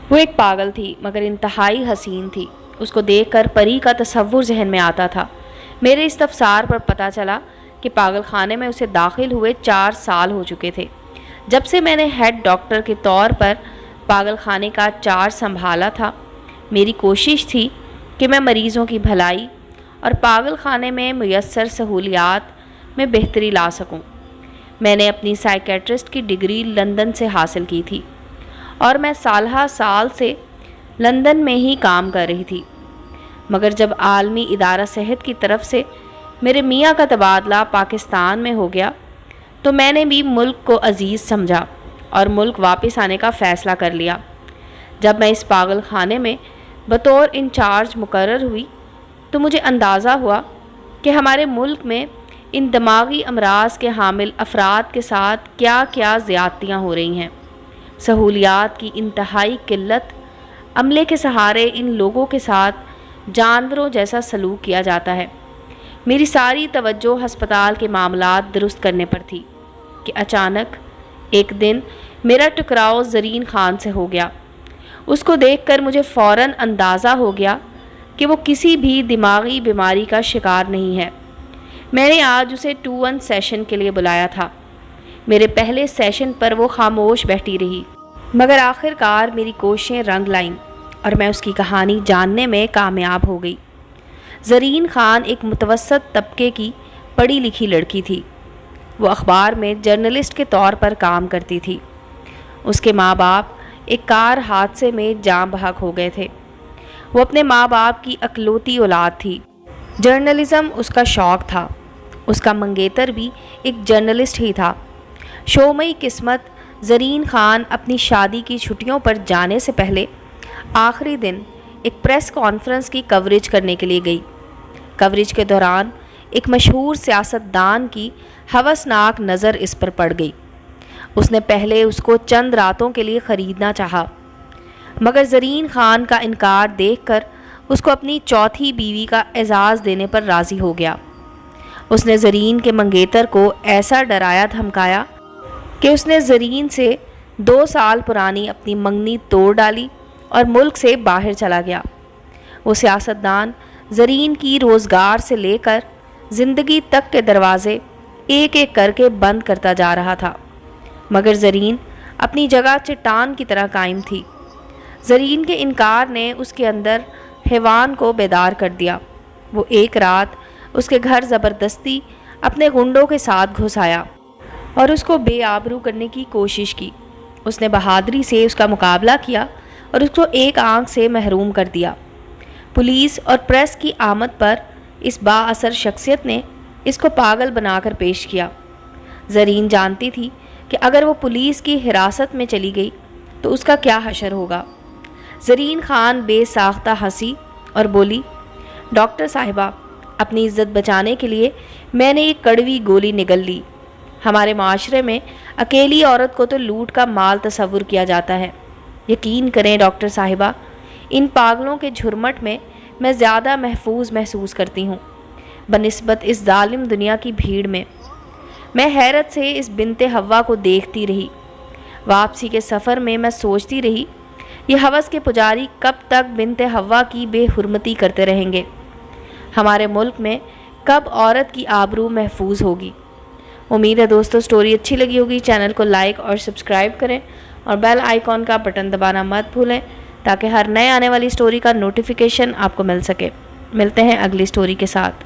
وہ ایک پاگل تھی مگر انتہائی حسین تھی۔ اس کو دیکھ کر پری کا تصور ذہن میں آتا تھا۔ میرے استفسار پر پتہ چلا کہ پاگل خانے میں اسے داخل ہوئے 4 سال ہو چکے تھے۔ جب سے میں نے ہیڈ ڈاکٹر کے طور پر پاگل خانے کا چارج سنبھالا تھا، میری کوشش تھی کہ میں مریضوں کی بھلائی اور پاگل خانے میں میسر سہولیات میں بہتری لا سکوں۔ میں نے اپنی سائیکیٹرسٹ کی ڈگری لندن سے حاصل کی تھی اور میں سالہ سال سے لندن میں ہی کام کر رہی تھی، مگر جب عالمی ادارہ صحت کی طرف سے میرے میاں کا تبادلہ پاکستان میں ہو گیا تو میں نے بھی ملک کو عزیز سمجھا اور ملک واپس آنے کا فیصلہ کر لیا۔ جب میں اس پاگل خانے میں بطور انچارج مقرر ہوئی تو مجھے اندازہ ہوا کہ ہمارے ملک میں ان دماغی امراض کے حامل افراد کے ساتھ کیا کیا زیادتیاں ہو رہی ہیں۔ سہولیات کی انتہائی قلت، عملے کے سہارے ان لوگوں کے ساتھ جانوروں جیسا سلوک کیا جاتا ہے۔ میری ساری توجہ ہسپتال کے معاملات درست کرنے پر تھی کہ اچانک ایک دن میرا ٹکراؤ زرین خان سے ہو گیا۔ اس کو دیکھ کر مجھے فوراً اندازہ ہو گیا کہ وہ کسی بھی دماغی بیماری کا شکار نہیں ہے۔ میں نے آج اسے 2-1 سیشن کے لیے بلایا تھا۔ میرے پہلے سیشن پر وہ خاموش بیٹھی رہی، مگر آخر کار میری کوششیں رنگ لائیں اور میں اس کی کہانی جاننے میں کامیاب ہو گئی۔ زرین خان ایک متوسط طبقے کی پڑھی لکھی لڑکی تھی۔ وہ اخبار میں جرنلسٹ کے طور پر کام کرتی تھی۔ اس کے ماں باپ ایک کار حادثے میں جاں بحق ہو گئے تھے۔ وہ اپنے ماں باپ کی اکلوتی اولاد تھی۔ جرنلزم اس کا شوق تھا۔ اس کا منگیتر بھی ایک جرنلسٹ ہی تھا۔ شومئی قسمت زرین خان اپنی شادی کی چھٹیوں پر جانے سے پہلے آخری دن ایک پریس کانفرنس کی کوریج کرنے کے لیے گئی۔ کوریج کے دوران ایک مشہور سیاستدان کی ہوسناک نظر اس پر پڑ گئی۔ اس نے پہلے اس کو چند راتوں کے لیے خریدنا چاہا، مگر زرین خان کا انکار دیکھ کر اس کو اپنی چوتھی بیوی کا اعزاز دینے پر راضی ہو گیا۔ اس نے زرین کے منگیتر کو ایسا ڈرایا دھمکایا کہ اس نے زرین سے 2 سال پرانی اپنی منگنی توڑ ڈالی اور ملک سے باہر چلا گیا۔ وہ سیاستدان زرین کی روزگار سے لے کر زندگی تک کے دروازے ایک ایک کر کے بند کرتا جا رہا تھا، مگر زرین اپنی جگہ چٹان کی طرح قائم تھی۔ زرین کے انکار نے اس کے اندر حیوان کو بیدار کر دیا۔ وہ ایک رات اس کے گھر زبردستی اپنے غنڈوں کے ساتھ گھس آیا اور اس کو بے آبرو کرنے کی کوشش کی۔ اس نے بہادری سے اس کا مقابلہ کیا اور اس کو ایک آنکھ سے محروم کر دیا۔ پولیس اور پریس کی آمد پر اس با اثر شخصیت نے اس کو پاگل بنا کر پیش کیا۔ زرین جانتی تھی کہ اگر وہ پولیس کی حراست میں چلی گئی تو اس کا کیا حشر ہوگا۔ زرین خان بے ساختہ ہنسی اور بولی، ڈاکٹر صاحبہ، اپنی عزت بچانے کے لیے میں نے ایک کڑوی گولی نگل لی۔ ہمارے معاشرے میں اکیلی عورت کو تو لوٹ کا مال تصور کیا جاتا ہے۔ یقین کریں ڈاکٹر صاحبہ، ان پاگلوں کے جھرمٹ میں زیادہ محفوظ محسوس کرتی ہوں بنسبت اس ظالم دنیا کی بھیڑ میں۔ میں حیرت سے اس بنت حوا کو دیکھتی رہی۔ واپسی کے سفر میں میں سوچتی رہی، یہ ہوس کے پجاری کب تک بنت حوا کی بے حرمتی کرتے رہیں گے؟ ہمارے ملک میں کب عورت کی آبرو محفوظ ہوگی؟ امید ہے دوستو سٹوری اچھی لگی ہوگی۔ چینل کو لائک اور سبسکرائب کریں اور بیل آئیکن کا بٹن دبانا مت بھولیں تاکہ ہر نئے آنے والی سٹوری کا نوٹیفیکیشن آپ کو مل سکے۔ ملتے ہیں اگلی سٹوری کے ساتھ۔